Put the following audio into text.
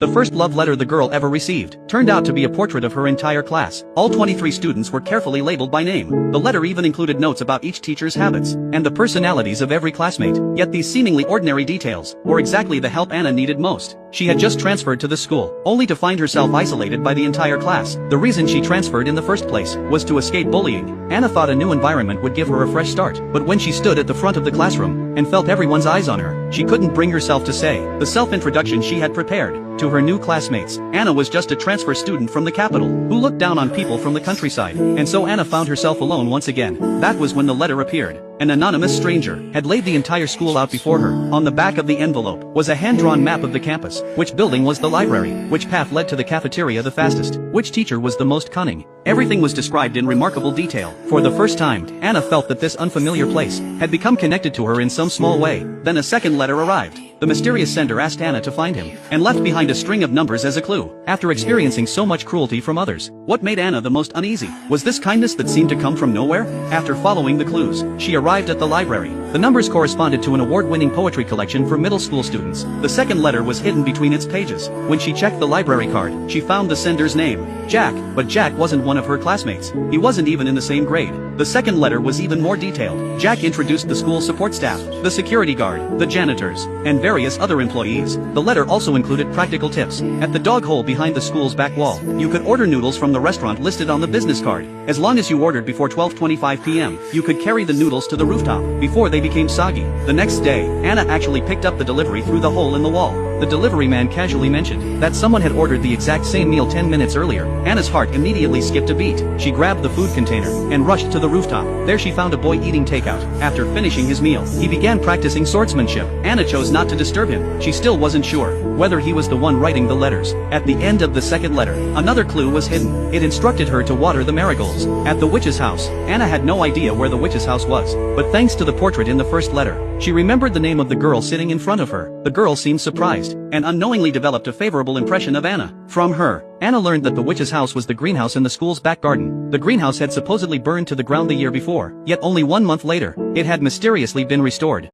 The first love letter the girl ever received turned out to be a portrait of her entire class. All 23 students were carefully labeled by name. The letter even included notes about each teacher's habits and the personalities of every classmate. Yet these seemingly ordinary details were exactly the help Anna needed most. She had just transferred to the school, only to find herself isolated by the entire class. The reason she transferred in the first place was to escape bullying. Anna thought a new environment would give her a fresh start, but when she stood at the front of the classroom and felt everyone's eyes on her, she couldn't bring herself to say the self-introduction she had prepared to her new classmates. Anna was just a transfer student from the capital who looked down on people from the countryside, and so Anna found herself alone once again. That was when the letter appeared. An anonymous stranger had laid the entire school out before her. On the back of the envelope was a hand-drawn map of the campus, which building was the library, which path led to the cafeteria the fastest, which teacher was the most cunning. Everything was described in remarkable detail. For the first time, Anna felt that this unfamiliar place had become connected to her in some small way. Then a second letter arrived. The mysterious sender asked Anna to find him, and left behind a string of numbers as a clue. After experiencing so much cruelty from others, what made Anna the most uneasy was this kindness that seemed to come from nowhere. After following the clues, she arrived at the library. The numbers corresponded to an award-winning poetry collection for middle school students. The second letter was hidden between its pages. When she checked the library card, she found the sender's name, Jack, but Jack wasn't one of her classmates. He wasn't even in the same grade. The second letter was even more detailed. Jack introduced the school support staff, the security guard, the janitors, and various other employees. The letter also included practical tips. At the dog hole behind the school's back wall, you could order noodles from the restaurant listed on the business card. As long as you ordered before 12:25 p.m., you could carry the noodles to the rooftop before they became soggy. The next day, Anna actually picked up the delivery through the hole in the wall. The delivery man casually mentioned that someone had ordered the exact same meal 10 minutes earlier. Anna's heart immediately skipped a beat. She grabbed the food container and rushed to the rooftop. There she found a boy eating takeout. After finishing his meal, he began practicing swordsmanship. Anna chose not to disturb him. She still wasn't sure whether he was the one writing the letters. At the end of the second letter, another clue was hidden. It instructed her to water the marigolds at the witch's house. Anna had no idea where the witch's house was, but thanks to the portrait in the first letter, she remembered the name of the girl sitting in front of her. The girl seemed surprised, and unknowingly developed a favorable impression of Anna. From her, Anna learned that the witch's house was the greenhouse in the school's back garden. The greenhouse had supposedly burned to the ground the year before, yet only 1 month later, it had mysteriously been restored.